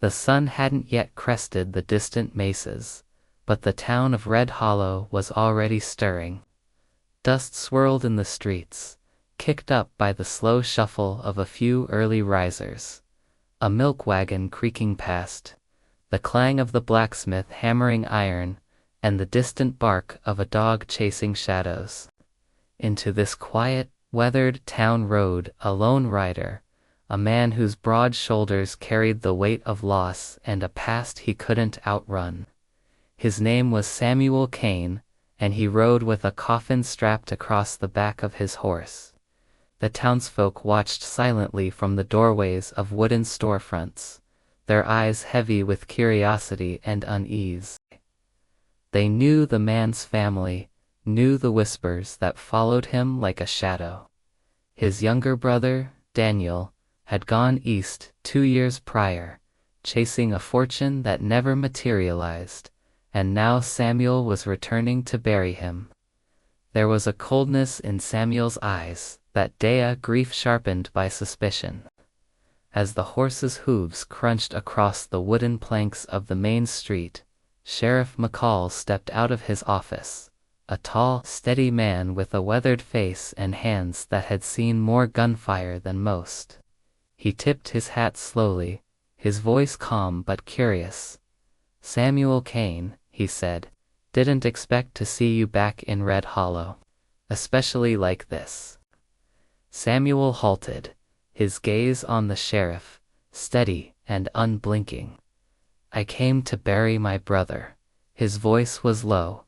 The sun hadn't yet crested the distant mesas, but the town of Red Hollow was already stirring. Dust swirled in the streets, kicked up by the slow shuffle of a few early risers. A milk wagon creaking past, the clang of the blacksmith hammering iron, and the distant bark of a dog chasing shadows. Into this quiet, weathered town rode a lone rider, a man whose broad shoulders carried the weight of loss and a past he couldn't outrun. His name was Samuel Kane, and he rode with a coffin strapped across the back of his horse. The townsfolk watched silently from the doorways of wooden storefronts, their eyes heavy with curiosity and unease. They knew the man's family, knew the whispers that followed him like a shadow. His younger brother, Daniel, had gone east 2 years prior, chasing a fortune that never materialized, and now Samuel was returning to bury him. There was a coldness in Samuel's eyes, that day a grief sharpened by suspicion. As the horse's hooves crunched across the wooden planks of the main street, Sheriff McCall stepped out of his office, a tall, steady man with a weathered face and hands that had seen more gunfire than most. He tipped his hat slowly, his voice calm but curious. "Samuel Kane," he said, "didn't expect to see you back in Red Hollow. Especially like this." Samuel halted, his gaze on the sheriff, steady and unblinking. "I came to bury my brother." His voice was low,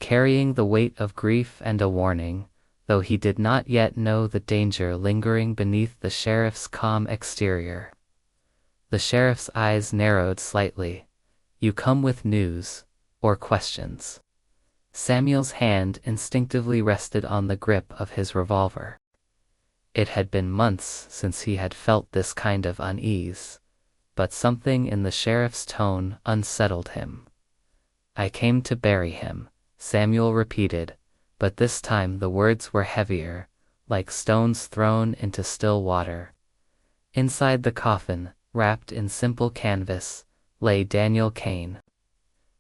carrying the weight of grief and a warning, though he did not yet know the danger lingering beneath the sheriff's calm exterior. The sheriff's eyes narrowed slightly. "You come with news, or questions?" Samuel's hand instinctively rested on the grip of his revolver. It had been months since he had felt this kind of unease, but something in the sheriff's tone unsettled him. "I came to bury him," Samuel repeated, but this time the words were heavier, like stones thrown into still water. Inside the coffin, wrapped in simple canvas, lay Daniel Kane.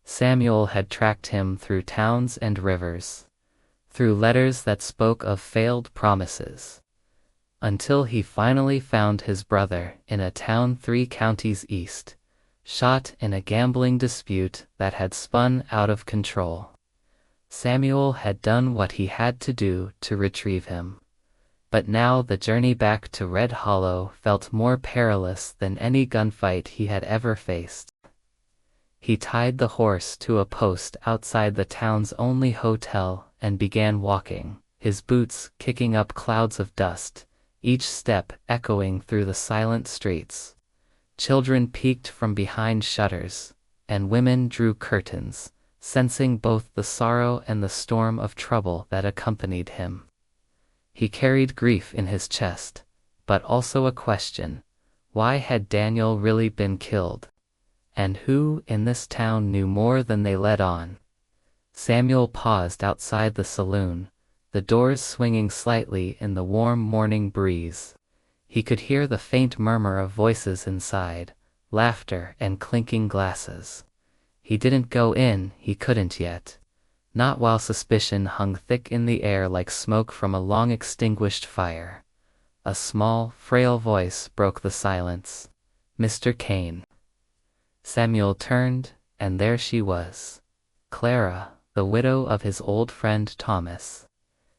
Samuel had tracked him through towns and rivers, through letters that spoke of failed promises, until he finally found his brother in a town 3 counties east, shot in a gambling dispute that had spun out of control. Samuel had done what he had to do to retrieve him, but now the journey back to Red Hollow felt more perilous than any gunfight he had ever faced. He tied the horse to a post outside the town's only hotel and began walking, his boots kicking up clouds of dust, each step echoing through the silent streets. Children peeked from behind shutters, and women drew curtains, sensing both the sorrow and the storm of trouble that accompanied him. He carried grief in his chest, but also a question: why had Daniel really been killed? And who in this town knew more than they let on? Samuel paused outside the saloon, the doors swinging slightly in the warm morning breeze. He could hear the faint murmur of voices inside, laughter and clinking glasses. He didn't go in, he couldn't yet. Not while suspicion hung thick in the air like smoke from a long-extinguished fire. A small, frail voice broke the silence. "Mr. Kane." Samuel turned, and there she was. Clara, the widow of his old friend Thomas.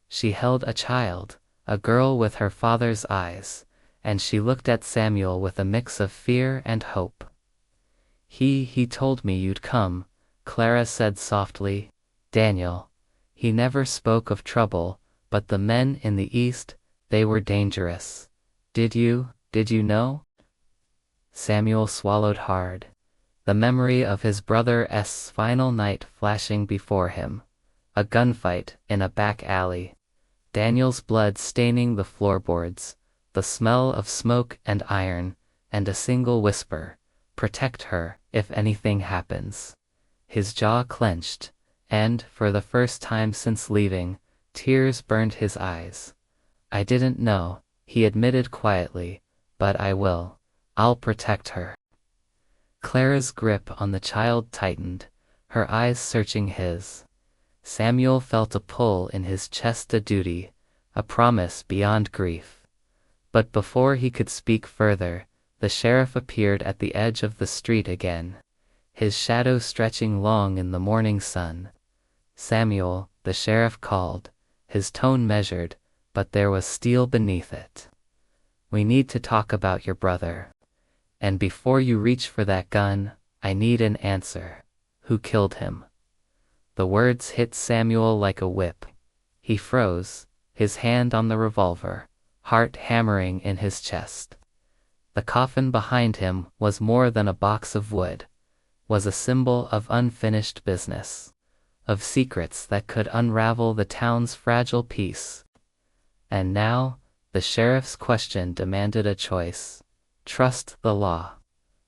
She held a child, a girl with her father's eyes, and she looked at Samuel with a mix of fear and hope. He told me you'd come," Clara said softly. "Daniel. He never spoke of trouble, but the men in the East, they were dangerous. Did you know?" Samuel swallowed hard, the memory of his brother's final night flashing before him. A gunfight in a back alley, Daniel's blood staining the floorboards, the smell of smoke and iron, and a single whisper: "Protect her, if anything happens." His jaw clenched, and, for the first time since leaving, tears burned his eyes. "I didn't know," he admitted quietly, "but I will. I'll protect her." Clara's grip on the child tightened, her eyes searching his. Samuel felt a pull in his chest, a duty, a promise beyond grief. But before he could speak further, the sheriff appeared at the edge of the street again, his shadow stretching long in the morning sun. "Samuel," the sheriff called, his tone measured, but there was steel beneath it. "We need to talk about your brother. And before you reach for that gun, I need an answer. Who killed him?" The words hit Samuel like a whip. He froze, his hand on the revolver, heart hammering in his chest. The coffin behind him was more than a box of wood, was a symbol of unfinished business, of secrets that could unravel the town's fragile peace. And now, the sheriff's question demanded a choice: trust the law,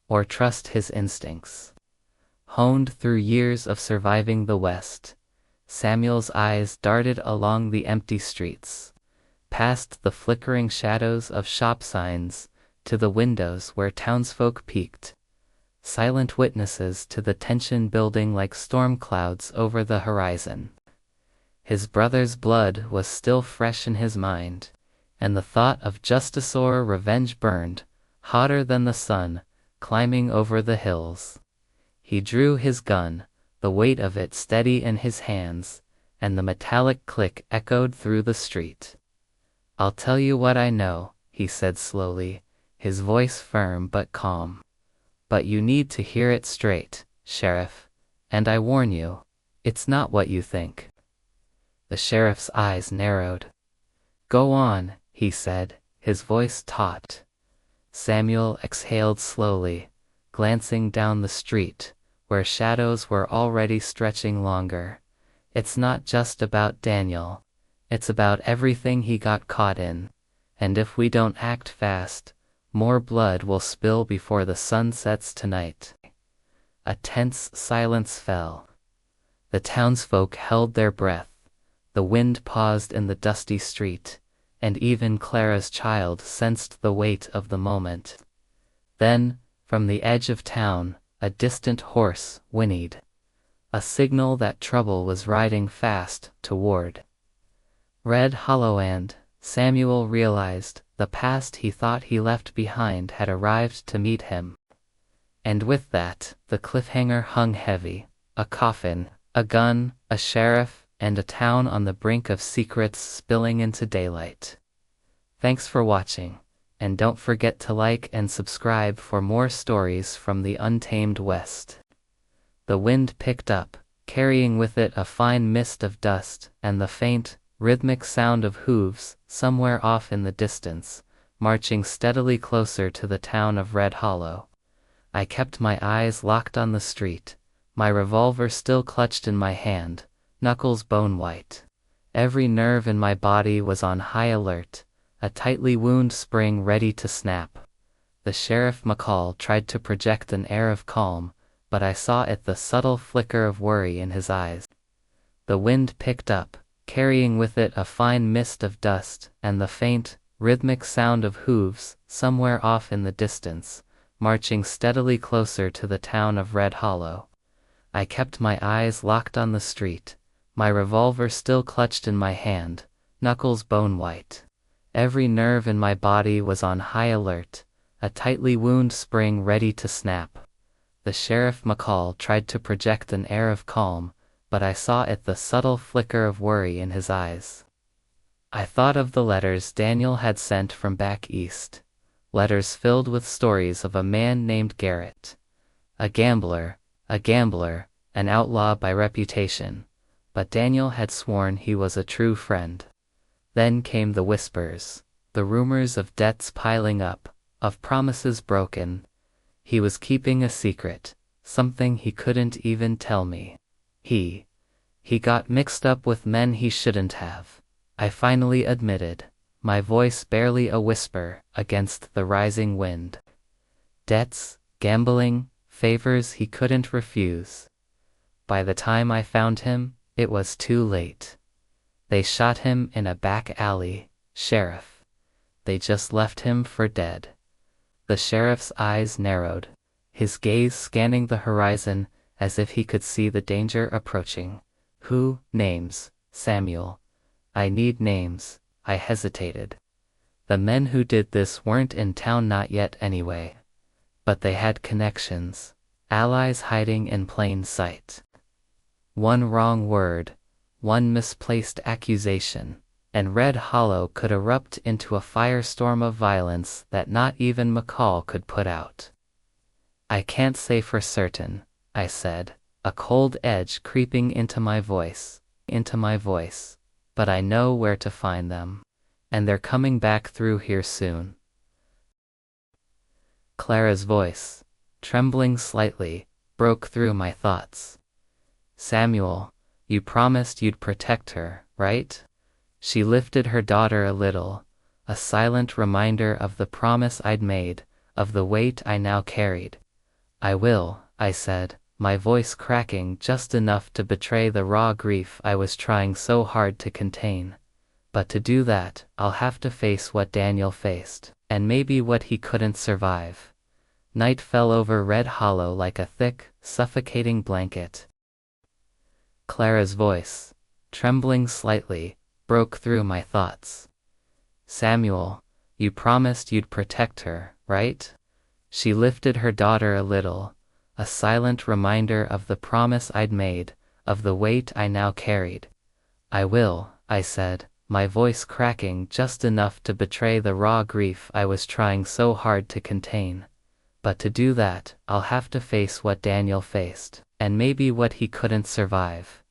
or trust his instincts. Honed through years of surviving the West, Samuel's eyes darted along the empty streets, past the flickering shadows of shop signs, to the windows where townsfolk peeked, silent witnesses to the tension building like storm clouds over the horizon. His brother's blood was still fresh in his mind, and the thought of justice or revenge burned, hotter than the sun, climbing over the hills. He drew his gun, the weight of it steady in his hands, and the metallic click echoed through the street. "I'll tell you what I know," he said slowly, his voice firm but calm. "But you need to hear it straight, Sheriff, and I warn you, it's not what you think." The sheriff's eyes narrowed. "Go on," he said, his voice taut. Samuel exhaled slowly, glancing down the street, where shadows were already stretching longer. "It's not just about Daniel. It's about everything he got caught in. And if we don't act fast, more blood will spill before the sun sets tonight." A tense silence fell. The townsfolk held their breath. The wind paused in the dusty street, and even Clara's child sensed the weight of the moment. Then, from the edge of town, a distant horse whinnied, a signal that trouble was riding fast toward Red Hollow. And Samuel realized the past he thought he left behind had arrived to meet him. And with that, the cliffhanger hung heavy: a coffin, a gun, a sheriff, and a town on the brink of secrets spilling into daylight. Thanks for watching, and don't forget to like and subscribe for more stories from the untamed West. The wind picked up, carrying with it a fine mist of dust, and the faint, rhythmic sound of hooves, somewhere off in the distance, marching steadily closer to the town of Red Hollow. I kept my eyes locked on the street, my revolver still clutched in my hand, knuckles bone white. Every nerve in my body was on high alert, a tightly wound spring ready to snap. The Sheriff McCall tried to project an air of calm, but I saw the subtle flicker of worry in his eyes. The wind picked up, carrying with it a fine mist of dust, and the faint, rhythmic sound of hooves, somewhere off in the distance, marching steadily closer to the town of Red Hollow. I kept my eyes locked on the street, my revolver still clutched in my hand, knuckles bone white. Every nerve in my body was on high alert, a tightly wound spring ready to snap. The Sheriff McCall tried to project an air of calm, but I saw the subtle flicker of worry in his eyes. I thought of the letters Daniel had sent from back east, letters filled with stories of a man named Garrett. A gambler, an outlaw by reputation, but Daniel had sworn he was a true friend. Then came the whispers, the rumors of debts piling up, of promises broken. He was keeping a secret, something he couldn't even tell me. He got mixed up with men he shouldn't have, I finally admitted, my voice barely a whisper against the rising wind. Debts, gambling, favors he couldn't refuse. By the time I found him, it was too late. They shot him in a back alley, Sheriff. They just left him for dead. The sheriff's eyes narrowed. his gaze scanning the horizon as if he could see the danger approaching. Who? Names, Samuel. I need names. I hesitated. The men who did this weren't in town, not yet anyway. But they had connections. Allies hiding in plain sight. One wrong word, one misplaced accusation, and Red Hollow could erupt into a firestorm of violence that not even McCall could put out. I can't say for certain, I said, a cold edge creeping into my voice, but I know where to find them. And they're coming back through here soon. Clara's voice, trembling slightly, broke through my thoughts. Samuel, you promised you'd protect her, right? She lifted her daughter a little, a silent reminder of the promise I'd made, of the weight I now carried. I will, I said, my voice cracking just enough to betray the raw grief I was trying so hard to contain. But to do that, I'll have to face what Daniel faced, and maybe what he couldn't survive. Night fell over Red Hollow like a thick, suffocating blanket. Clara's voice, trembling slightly, broke through my thoughts. Samuel, you promised you'd protect her, right? She lifted her daughter a little, a silent reminder of the promise I'd made, of the weight I now carried. I will, I said, my voice cracking just enough to betray the raw grief I was trying so hard to contain. But to do that, I'll have to face what Daniel faced, and maybe what he couldn't survive.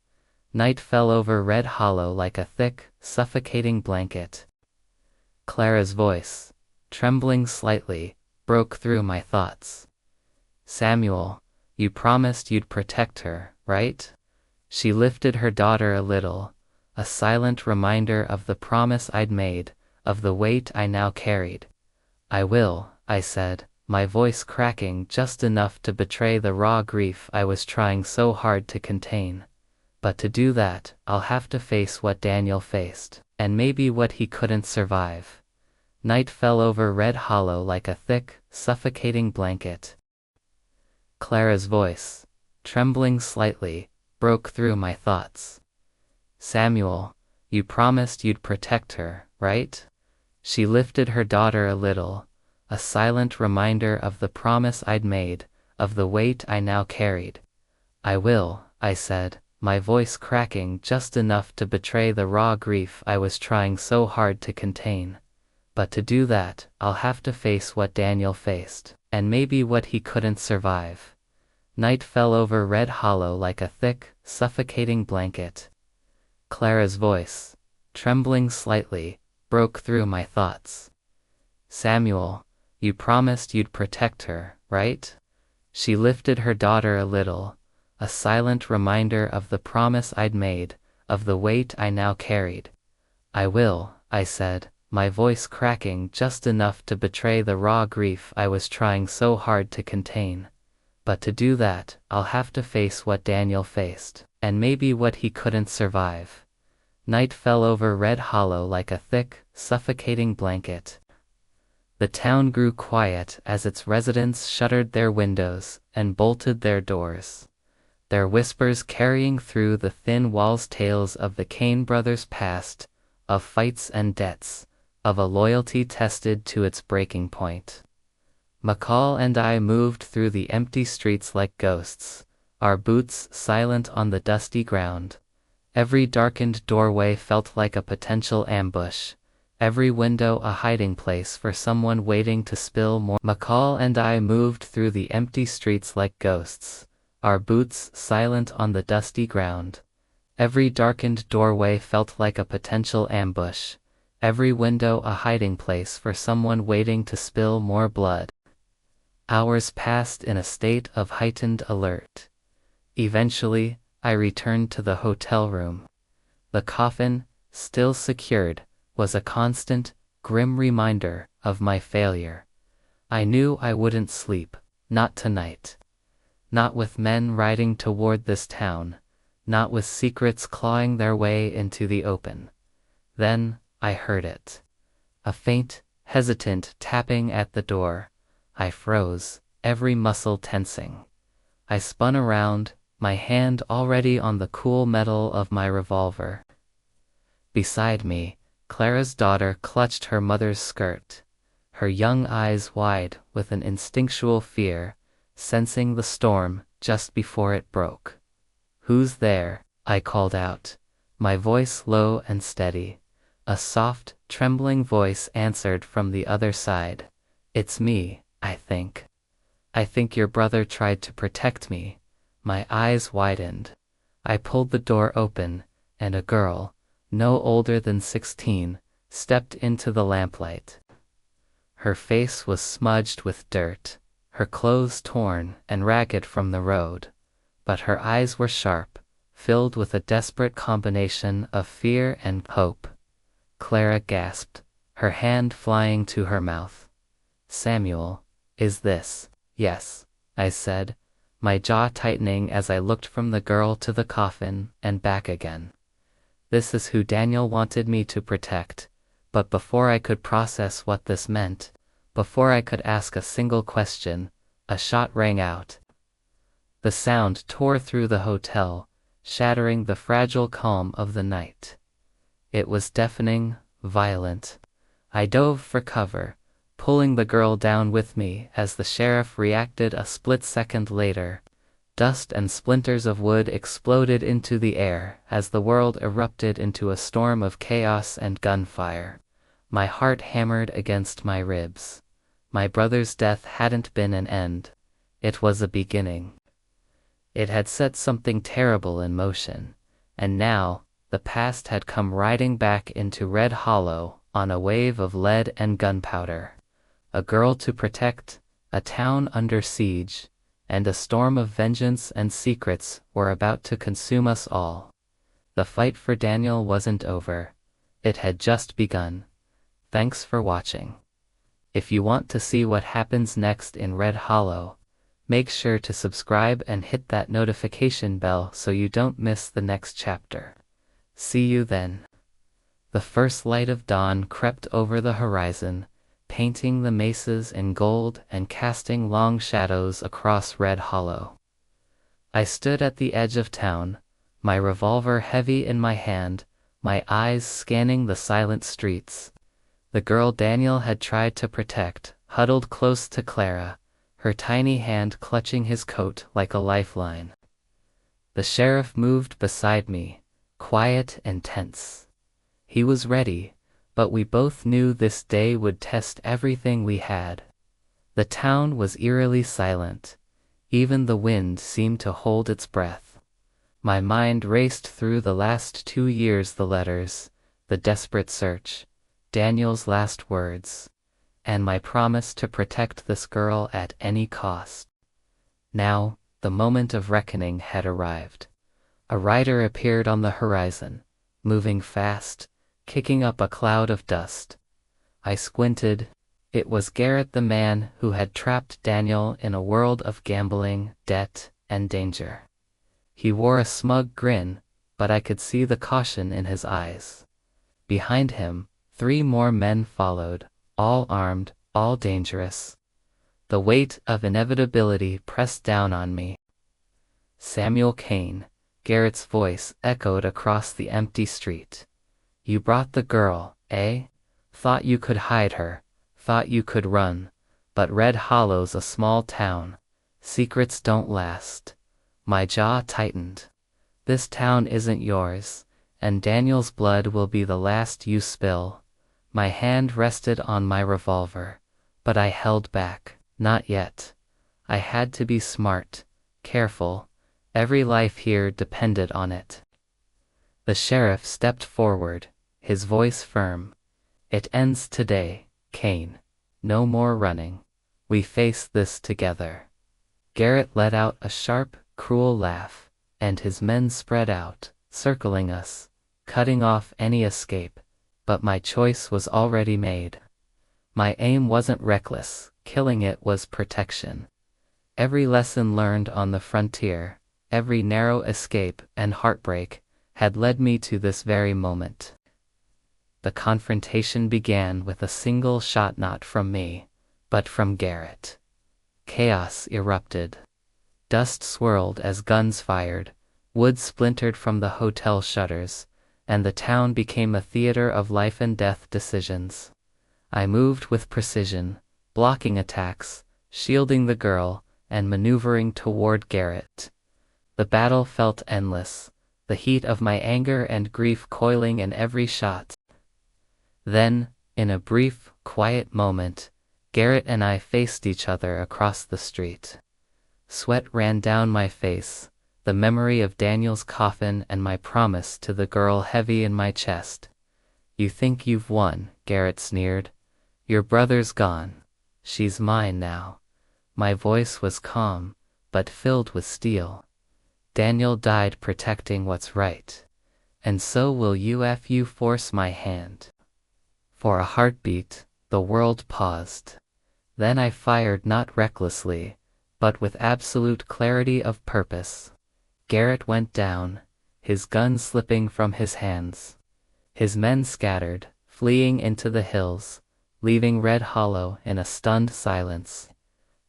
Night fell over Red Hollow like a thick, suffocating blanket. Clara's voice, trembling slightly, broke through my thoughts. Samuel, you promised you'd protect her, right? She lifted her daughter a little, a silent reminder of the promise I'd made, of the weight I now carried. I will, I said, my voice cracking just enough to betray the raw grief I was trying so hard to contain. But to do that, I'll have to face what Daniel faced, and maybe what he couldn't survive. Night fell over Red Hollow like a thick, suffocating blanket. Clara's voice, trembling slightly, broke through my thoughts. Samuel, you promised you'd protect her, right? She lifted her daughter a little, a silent reminder of the promise I'd made, of the weight I now carried. I will, I said, my voice cracking just enough to betray the raw grief I was trying so hard to contain. But to do that, I'll have to face what Daniel faced, and maybe what he couldn't survive. Night fell over Red Hollow like a thick, suffocating blanket. Clara's voice, trembling slightly, broke through my thoughts. Samuel, you promised you'd protect her, right? She lifted her daughter a little, a silent reminder of the promise I'd made, of the weight I now carried. I will, I said, my voice cracking just enough to betray the raw grief I was trying so hard to contain. But to do that, I'll have to face what Daniel faced, and maybe what he couldn't survive. Night fell over Red Hollow like a thick, suffocating blanket. The town grew quiet as its residents shuttered their windows and bolted their doors, their whispers carrying through the thin walls tales of the Kane brothers' past, of fights and debts, of a loyalty tested to its breaking point. McCall and I moved through the empty streets like ghosts, our boots silent on the dusty ground. Every darkened doorway felt like a potential ambush, every window a hiding place for someone waiting to spill more. McCall and I moved through the empty streets like ghosts, our boots silent on the dusty ground. Every darkened doorway felt like a potential ambush, every window a hiding place for someone waiting to spill more blood. Hours passed in a state of heightened alert. Eventually, I returned to the hotel room. The coffin, still secured, was a constant, grim reminder of my failure. I knew I wouldn't sleep, not tonight. Not with men riding toward this town, not with secrets clawing their way into the open. Then, I heard it. A faint, hesitant tapping at the door. I froze, every muscle tensing. I spun around, my hand already on the cool metal of my revolver. Beside me, Clara's daughter clutched her mother's skirt, her young eyes wide with an instinctual fear, sensing the storm just before it broke. "Who's there?" I called out, my voice low and steady. A soft, trembling voice answered from the other side. "It's me, I think. I think your brother tried to protect me." My eyes widened. I pulled the door open, and a girl, no older than 16, stepped into the lamplight. Her face was smudged with dirt, her clothes torn and ragged from the road, but her eyes were sharp, filled with a desperate combination of fear and hope. Clara gasped, her hand flying to her mouth. "Samuel, is this—" "Yes," I said, my jaw tightening as I looked from the girl to the coffin and back again. "This is who Daniel wanted me to protect." But before I could process what this meant, before I could ask a single question, a shot rang out. The sound tore through the hotel, shattering the fragile calm of the night. It was deafening, violent. I dove for cover, pulling the girl down with me as the sheriff reacted a split second later. Dust and splinters of wood exploded into the air as the world erupted into a storm of chaos and gunfire. My heart hammered against my ribs. My brother's death hadn't been an end. It was a beginning. It had set something terrible in motion, and now the past had come riding back into Red Hollow on a wave of lead and gunpowder. A girl to protect, a town under siege, and a storm of vengeance and secrets were about to consume us all. The fight for Daniel wasn't over. It had just begun. Thanks for watching. If you want to see what happens next in Red Hollow, make sure to subscribe and hit that notification bell so you don't miss the next chapter. See you then. The first light of dawn crept over the horizon, painting the mesas in gold and casting long shadows across Red Hollow. I stood at the edge of town, my revolver heavy in my hand, my eyes scanning the silent streets. The girl Daniel had tried to protect, huddled close to Clara, her tiny hand clutching his coat like a lifeline. The sheriff moved beside me, quiet and tense. He was ready, but we both knew this day would test everything we had. The town was eerily silent. Even the wind seemed to hold its breath. My mind raced through the last 2 years, the letters, the desperate search, Daniel's last words, and my promise to protect this girl at any cost. Now, the moment of reckoning had arrived. A rider appeared on the horizon, moving fast, kicking up a cloud of dust. I squinted. It was Garrett, the man who had trapped Daniel in a world of gambling, debt, and danger. He wore a smug grin, but I could see the caution in his eyes. Behind him, 3 more men followed, all armed, all dangerous. The weight of inevitability pressed down on me. "Samuel Kane," Garrett's voice echoed across the empty street. "You brought the girl, eh? Thought you could hide her, thought you could run, but Red Hollow's a small town. Secrets don't last." My jaw tightened. "This town isn't yours, and Daniel's blood will be the last you spill." My hand rested on my revolver, but I held back. Not yet. I had to be smart, careful. Every life here depended on it. The sheriff stepped forward, his voice firm. "It ends today, Kane. No more running. We face this together." Garrett let out a sharp, cruel laugh, and his men spread out, circling us, cutting off any escape. But my choice was already made. My aim wasn't reckless, killing it was protection. Every lesson learned on the frontier, every narrow escape and heartbreak, had led me to this very moment. The confrontation began with a single shot, not from me, but from Garrett. Chaos erupted. Dust swirled as guns fired, wood splintered from the hotel shutters, and the town became a theater of life and death decisions. I moved with precision, blocking attacks, shielding the girl, and maneuvering toward Garrett. The battle felt endless, the heat of my anger and grief coiling in every shot. Then, in a brief, quiet moment, Garrett and I faced each other across the street. Sweat ran down my face, the memory of Daniel's coffin and my promise to the girl heavy in my chest. "You think you've won," Garrett sneered. "Your brother's gone. She's mine now." My voice was calm, but filled with steel. "Daniel died protecting what's right. And so will you if you force my hand." For a heartbeat, the world paused. Then I fired not recklessly, but with absolute clarity of purpose. Garrett went down, his gun slipping from his hands. His men scattered, fleeing into the hills, leaving Red Hollow in a stunned silence.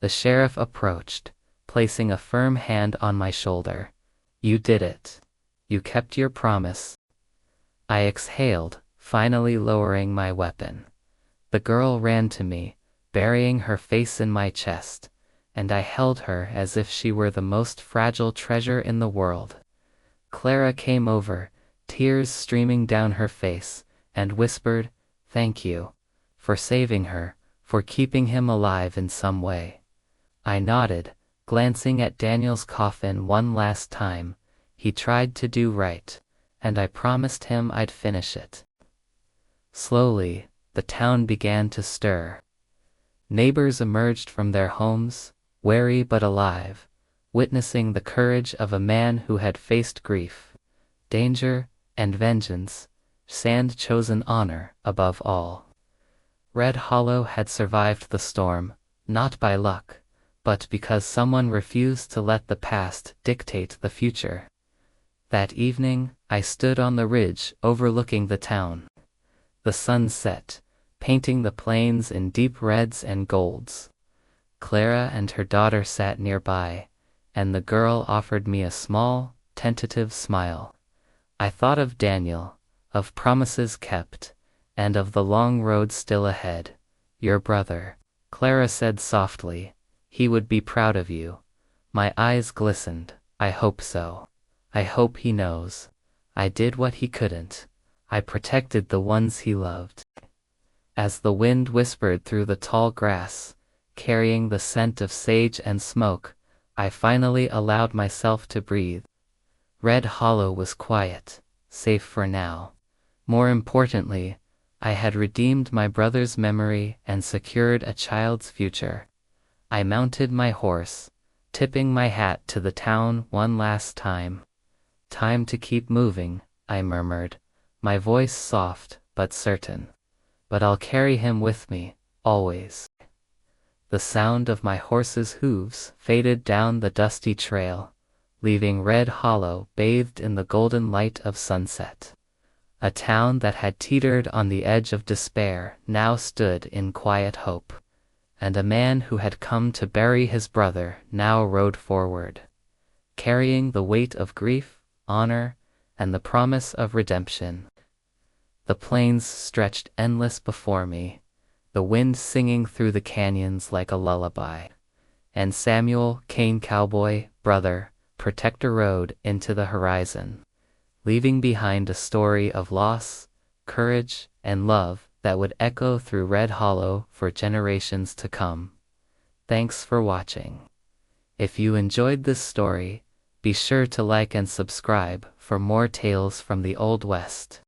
The sheriff approached, placing a firm hand on my shoulder. "You did it. You kept your promise." I exhaled, finally lowering my weapon. The girl ran to me, burying her face in my chest, and I held her as if she were the most fragile treasure in the world. Clara came over, tears streaming down her face, and whispered, "Thank you. For saving her, for keeping him alive in some way." I nodded, glancing at Daniel's coffin one last time. He tried to do right, and I promised him I'd finish it. Slowly, the town began to stir. Neighbors emerged from their homes, wary but alive, witnessing the courage of a man who had faced grief, danger, and vengeance, and chosen honor above all. Red Hollow had survived the storm, not by luck, but because someone refused to let the past dictate the future. That evening, I stood on the ridge overlooking the town. The sun set, painting the plains in deep reds and golds. Clara and her daughter sat nearby, and the girl offered me a small, tentative smile. I thought of Daniel, of promises kept, and of the long road still ahead. "Your brother," Clara said softly. "He would be proud of you." My eyes glistened. "I hope so. I hope he knows. I did what he couldn't. I protected the ones he loved." As the wind whispered through the tall grass, carrying the scent of sage and smoke, I finally allowed myself to breathe. Red Hollow was quiet, safe for now. More importantly, I had redeemed my brother's memory and secured a child's future. I mounted my horse, tipping my hat to the town one last time. "Time to keep moving," I murmured, my voice soft but certain. "But I'll carry him with me, always." The sound of my horse's hooves faded down the dusty trail, leaving Red Hollow bathed in the golden light of sunset. A town that had teetered on the edge of despair now stood in quiet hope, and a man who had come to bury his brother now rode forward, carrying the weight of grief, honor, and the promise of redemption. The plains stretched endless before me, the wind singing through the canyons like a lullaby, and Samuel, Kane Cowboy, brother, protector rode into the horizon, leaving behind a story of loss, courage, and love that would echo through Red Hollow for generations to come. Thanks for watching. If you enjoyed this story, be sure to like and subscribe for more tales from the Old West.